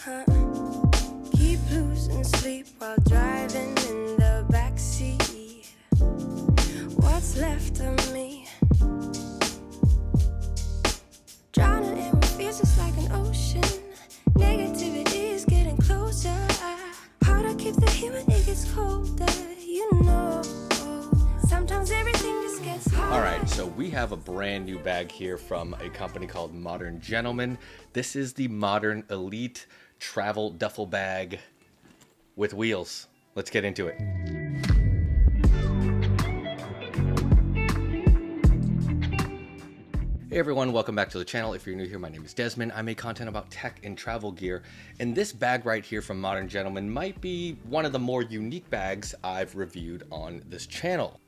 Huh? Keep losing sleep while driving in the backseat. What's left of me? Drowning in what feels just like an ocean. Negativity is getting closer. Hard to keep the heat when it gets colder. You know, sometimes everything just gets harder. Alright, so we have a brand new bag here from a company called Moderne Gentlemen. This is the Moderne Elite travel duffel bag with wheels. Let's get into it. Hey everyone, welcome back to the channel. If you're new here, my name is Desmond. I make content about tech and travel gear, and this bag right here from Moderne Gentlemen might be one of the more unique bags I've reviewed on this channel.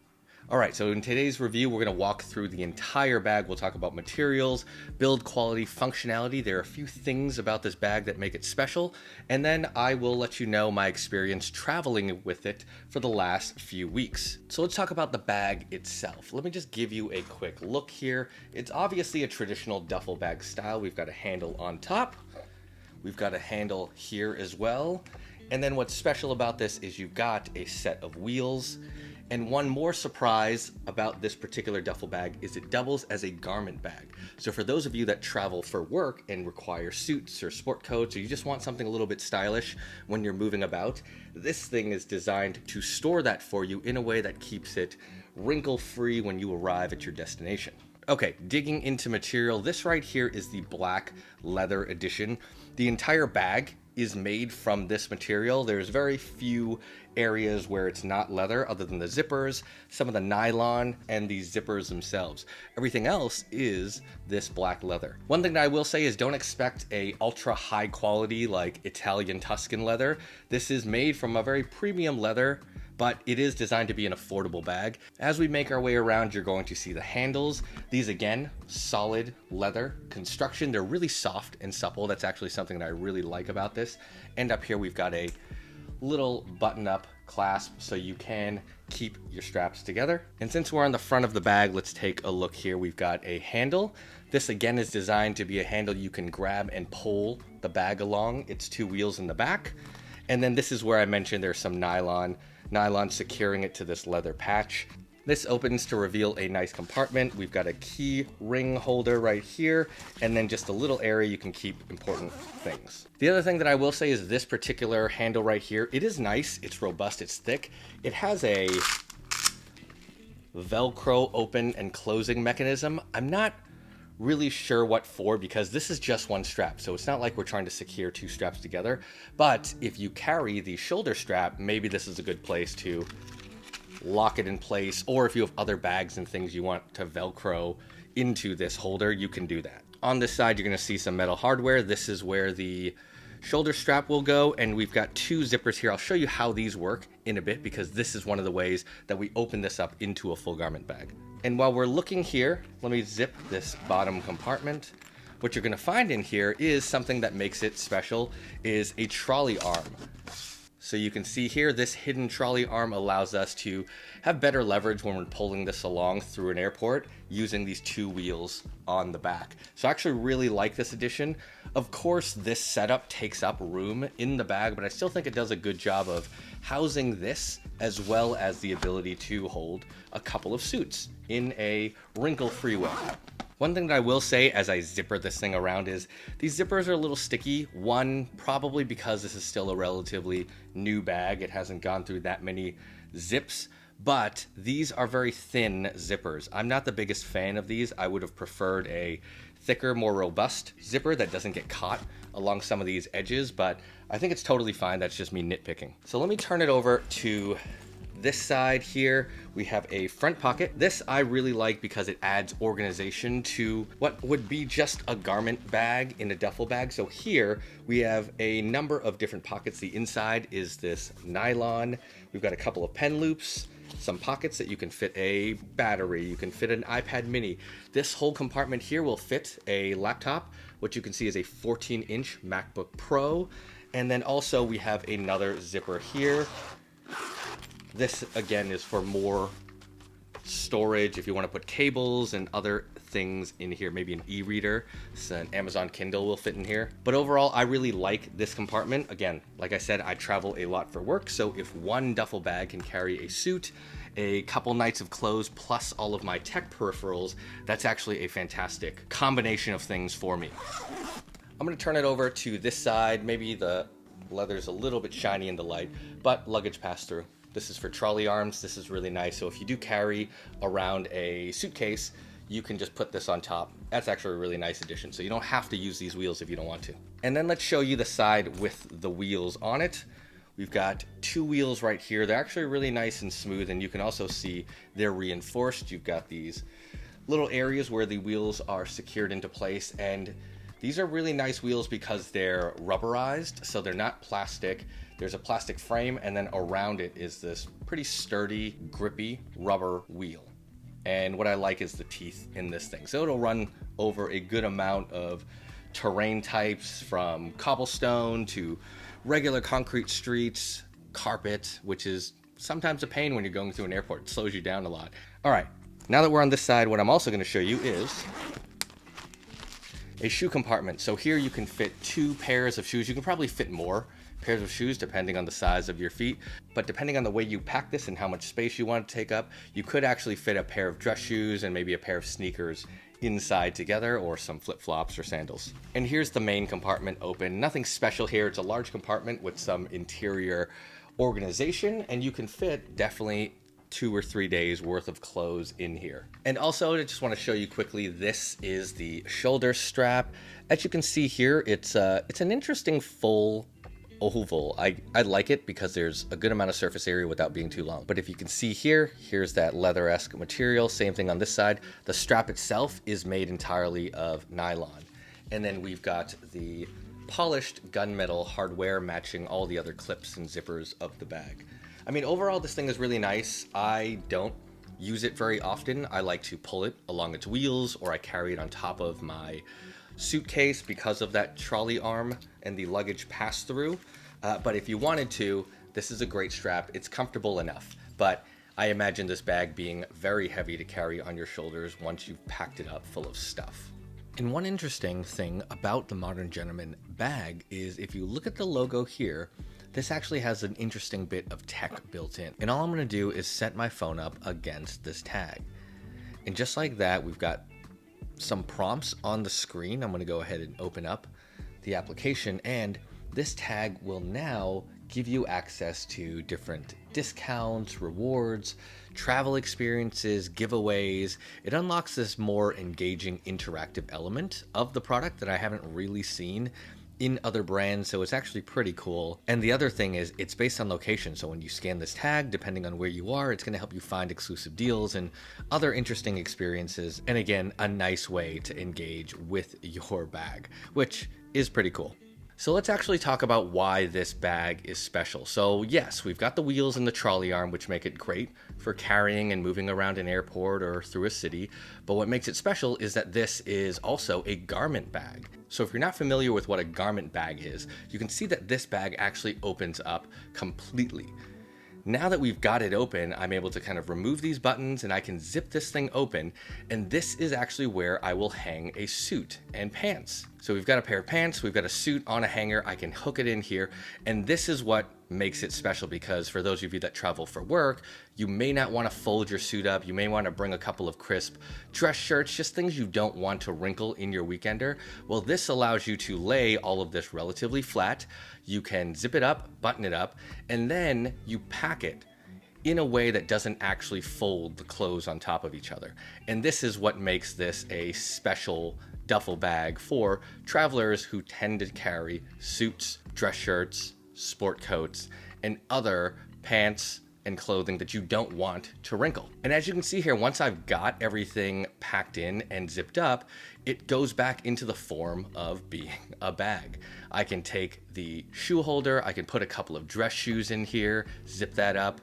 Alright, so in today's review, we're going to walk through the entire bag. We'll talk about materials, build quality, functionality. There are a few things about this bag that make it special, and then I will let you know my experience traveling with it for the last few weeks. So let's talk about the bag itself. Let me just give you a quick look here. It's obviously a traditional duffel bag style. We've got a handle on top. We've got a handle here as well. And then what's special about this is you've got a set of wheels. And one more surprise about this particular duffel bag is it doubles as a garment bag. So for those of you that travel for work and require suits or sport coats, or you just want something a little bit stylish when you're moving about, this thing is designed to store that for you in a way that keeps it wrinkle-free when you arrive at your destination. Okay, digging into material, this right here is the black leather edition. The entire bag is made from this material. There's very few areas where it's not leather other than the zippers, some of the nylon, and the zippers themselves. Everything else is this black leather. One thing that I will say is don't expect a ultra high quality like Italian Tuscan leather. This is made from a very premium leather, but it is designed to be an affordable bag. As we make our way around, you're going to see the handles. These, again, solid leather construction. They're really soft and supple. That's actually something that I really like about this. And up here, we've got a little button-up clasp so you can keep your straps together. And since we're on the front of the bag, let's take a look here. We've got a handle. This, again, is designed to be a handle you can grab and pull the bag along. It's two wheels in the back. And then this is where I mentioned there's some nylon securing it to this leather patch. This opens to reveal a nice compartment. We've got a key ring holder right here, and then just a little area you can keep important things. The other thing that I will say is this particular handle right here, it is nice, it's robust, it's thick. It has a Velcro open and closing mechanism. I'm not really sure what for because this is just one strap, so it's not like we're trying to secure two straps together. But if you carry the shoulder strap, maybe this is a good place to lock it in place, or if you have other bags and things you want to Velcro into this holder, you can do that. On this side, you're going to see some metal hardware. This is where the shoulder strap will go, and we've got two zippers here. I'll show you how these work in a bit because this is one of the ways that we open this up into a full garment bag. And while we're looking here, let me zip this bottom compartment. What you're going to find in here is something that makes it special, is a trolley arm. So you can see here, this hidden trolley arm allows us to have better leverage when we're pulling this along through an airport using these two wheels on the back. So I actually really like this addition. Of course, this setup takes up room in the bag, but I still think it does a good job of housing this as well as the ability to hold a couple of suits in a wrinkle-free way. One thing that I will say as I zipper this thing around is these zippers are a little sticky. One, probably because this is still a relatively new bag. It hasn't gone through that many zips, but these are very thin zippers. I'm not the biggest fan of these. I would have preferred a thicker, more robust zipper that doesn't get caught along some of these edges, but I think it's totally fine. That's just me nitpicking. So let me turn it over to this side here. We have a front pocket. This I really like because it adds organization to what would be just a garment bag in a duffel bag. So here we have a number of different pockets. The inside is this nylon. We've got a couple of pen loops, some pockets that you can fit a battery, you can fit an iPad mini. This whole compartment here will fit a laptop, which you can see is a 14-inch MacBook Pro. And then also we have another zipper here. This again is for more storage if you want to put cables and other things in here. Maybe an e-reader, so an Amazon Kindle will fit in here. But overall, I really like this compartment. Again, like I said, I travel a lot for work, so if one duffel bag can carry a suit, a couple nights of clothes, plus all of my tech peripherals, that's actually a fantastic combination of things for me. I'm gonna turn it over to this side. Maybe the leather's a little bit shiny in the light, but luggage pass-through. This is for trolley arms. This is really nice. So if you do carry around a suitcase, you can just put this on top. That's actually a really nice addition. So you don't have to use these wheels if you don't want to. And then let's show you the side with the wheels on it. We've got 2 wheels right here. They're actually really nice and smooth, and you can also see they're reinforced. You've got these little areas where the wheels are secured into place, and these are really nice wheels because they're rubberized, so they're not plastic. There's a plastic frame, and then around it is this pretty sturdy, grippy rubber wheel. And what I like is the teeth in this thing. So it'll run over a good amount of terrain types, from cobblestone to regular concrete streets, carpet, which is sometimes a pain when you're going through an airport. It slows you down a lot. All right, now that we're on this side, what I'm also going to show you is a shoe compartment. So here you can fit 2 pairs of shoes. You can probably fit more pairs of shoes depending on the size of your feet, but depending on the way you pack this and how much space you want to take up, you could actually fit a pair of dress shoes and maybe a pair of sneakers inside together, or some flip-flops or sandals. And here's the main compartment open. Nothing special here. It's a large compartment with some interior organization, and you can fit definitely 2 or 3 days worth of clothes in here. And also, I just want to show you quickly, this is the shoulder strap. As you can see here, it's an interesting full oval. I like it because there's a good amount of surface area without being too long. But if you can see here, here's that leather-esque material. Same thing on this side. The strap itself is made entirely of nylon. And then we've got the polished gunmetal hardware matching all the other clips and zippers of the bag. I mean, overall, this thing is really nice. I don't use it very often. I like to pull it along its wheels, or I carry it on top of my suitcase because of that trolley arm and the luggage pass-through. But if you wanted to, this is a great strap. It's comfortable enough, but I imagine this bag being very heavy to carry on your shoulders once you've packed it up full of stuff. And one interesting thing about the Moderne Gentlemen bag is, if you look at the logo here, this actually has an interesting bit of tech built in. And all I'm gonna do is set my phone up against this tag. And just like that, we've got some prompts on the screen. I'm gonna go ahead and open up the application, and this tag will now give you access to different discounts, rewards, travel experiences, giveaways. It unlocks this more engaging interactive element of the product that I haven't really seen in other brands, so it's actually pretty cool. And the other thing is, it's based on location, so when you scan this tag, depending on where you are, it's going to help you find exclusive deals and other interesting experiences, and again, a nice way to engage with your bag, which is pretty cool. So let's actually talk about why this bag is special. So yes, we've got the wheels and the trolley arm, which make it great for carrying and moving around an airport or through a city. But what makes it special is that this is also a garment bag. So if you're not familiar with what a garment bag is, you can see that this bag actually opens up completely. Now that we've got it open, I'm able to kind of remove these buttons and I can zip this thing open, and this is actually where I will hang a suit and pants. So we've got a pair of pants, we've got a suit on a hanger, I can hook it in here, and this is what makes it special, because for those of you that travel for work, you may not want to fold your suit up, you may want to bring a couple of crisp dress shirts, just things you don't want to wrinkle in your weekender. Well, this allows you to lay all of this relatively flat. You can zip it up, button it up, and then you pack it in a way that doesn't actually fold the clothes on top of each other. And this is what makes this a special duffel bag for travelers who tend to carry suits, dress shirts, sport coats, and other pants and clothing that you don't want to wrinkle. And as you can see here, once I've got everything packed in and zipped up, it goes back into the form of being a bag. I can take the shoe holder, I can put a couple of dress shoes in here, zip that up,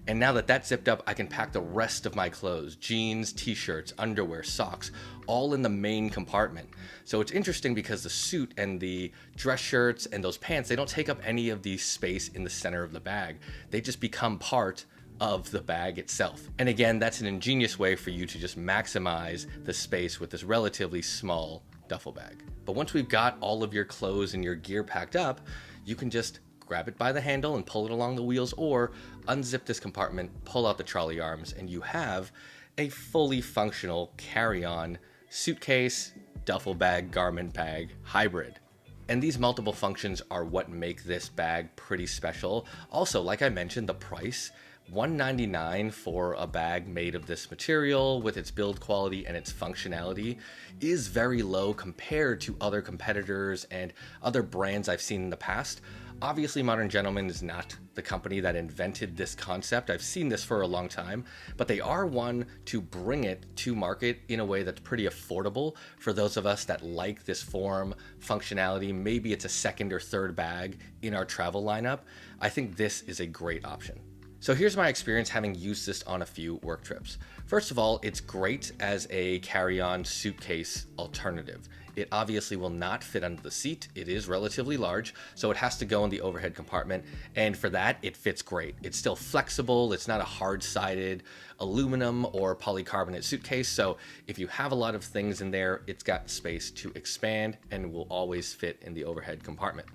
and now that that's zipped up, I can pack the rest of my clothes, jeans, t-shirts, underwear, socks, all in the main compartment. So it's interesting because the suit and the dress shirts and those pants, they don't take up any of the space in the center of the bag. They just become part of the bag itself. And again, that's an ingenious way for you to just maximize the space with this relatively small duffel bag. But once we've got all of your clothes and your gear packed up, you can just grab it by the handle and pull it along the wheels, or unzip this compartment, pull out the trolley arms, and you have a fully functional carry-on suitcase, duffel bag, garment bag hybrid. And these multiple functions are what make this bag pretty special. Also, like I mentioned, the price, $199 for a bag made of this material with its build quality and its functionality is very low compared to other competitors and other brands I've seen in the past. Obviously, Moderne Gentlemen is not the company that invented this concept. I've seen this for a long time, but they are one to bring it to market in a way that's pretty affordable for those of us that like this form, functionality. Maybe it's a second or third bag in our travel lineup. I think this is a great option. So here's my experience having used this on a few work trips. First of all, it's great as a carry-on suitcase alternative. It obviously will not fit under the seat. It is relatively large, so it has to go in the overhead compartment. And for that, it fits great. It's still flexible. It's not a hard-sided aluminum or polycarbonate suitcase. So if you have a lot of things in there, it's got space to expand and will always fit in the overhead compartment.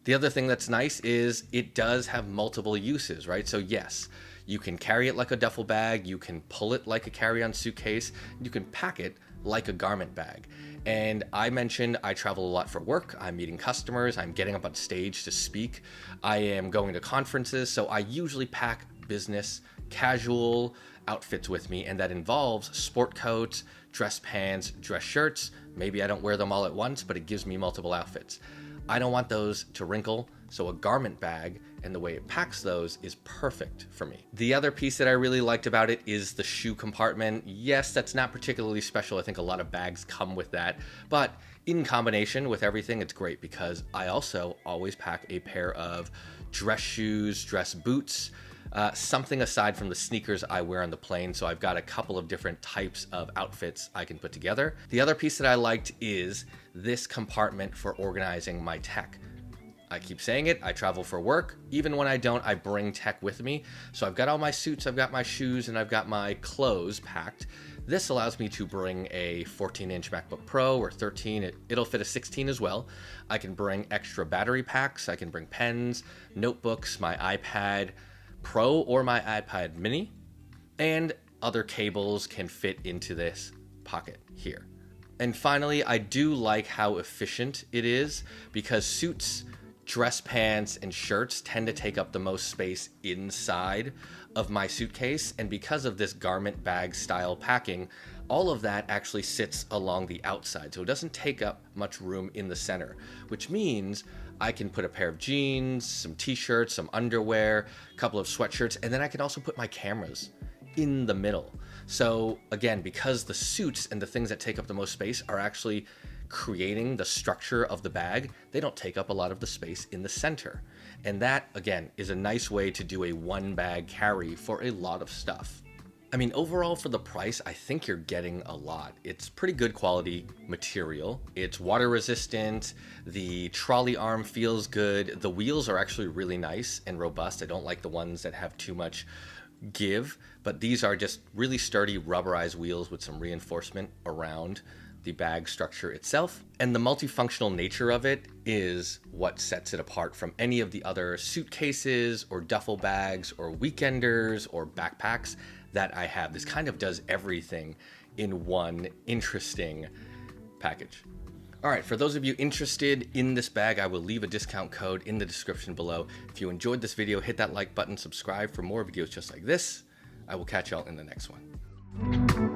The other thing that's nice is it does have multiple uses, right? So yes, you can carry it like a duffel bag, you can pull it like a carry-on suitcase, you can pack it like a garment bag. And I mentioned I travel a lot for work, I'm meeting customers, I'm getting up on stage to speak, I am going to conferences, so I usually pack business, casual outfits with me, and that involves sport coats, dress pants, dress shirts. Maybe I don't wear them all at once, but it gives me multiple outfits. I don't want those to wrinkle, so a garment bag and the way it packs those is perfect for me. The other piece that I really liked about it is the shoe compartment. Yes, that's not particularly special. I think a lot of bags come with that, but in combination with everything, it's great because I also always pack a pair of dress shoes, dress boots, something aside from the sneakers I wear on the plane. So I've got a couple of different types of outfits I can put together. The other piece that I liked is this compartment for organizing my tech. I keep saying it, I travel for work. Even when I don't, I bring tech with me. So I've got all my suits, I've got my shoes, and I've got my clothes packed. This allows me to bring a 14-inch MacBook Pro or 13. It'll fit a 16 as well. I can bring extra battery packs. I can bring pens, notebooks, my iPad Pro or my iPad Mini, and other cables can fit into this pocket here. And finally, I do like how efficient it is because suits, dress pants, and shirts tend to take up the most space inside of my suitcase. And because of this garment bag style packing, all of that actually sits along the outside. So it doesn't take up much room in the center, which means I can put a pair of jeans, some t-shirts, some underwear, a couple of sweatshirts, and then I can also put my cameras in the middle. So again, because the suits and the things that take up the most space are actually creating the structure of the bag, they don't take up a lot of the space in the center. And that, again, is a nice way to do a one bag carry for a lot of stuff. I mean, overall for the price, I think you're getting a lot. It's pretty good quality material. It's water resistant. The trolley arm feels good. The wheels are actually really nice and robust. I don't like the ones that have too much give, but these are just really sturdy rubberized wheels with some reinforcement around the bag structure itself. And the multifunctional nature of it is what sets it apart from any of the other suitcases or duffel bags or weekenders or backpacks that I have. This kind of does everything in one interesting package. All right, for those of you interested in this bag, I will leave a discount code in the description below. If you enjoyed this video, hit that like button, subscribe for more videos just like this. I will catch y'all in the next one.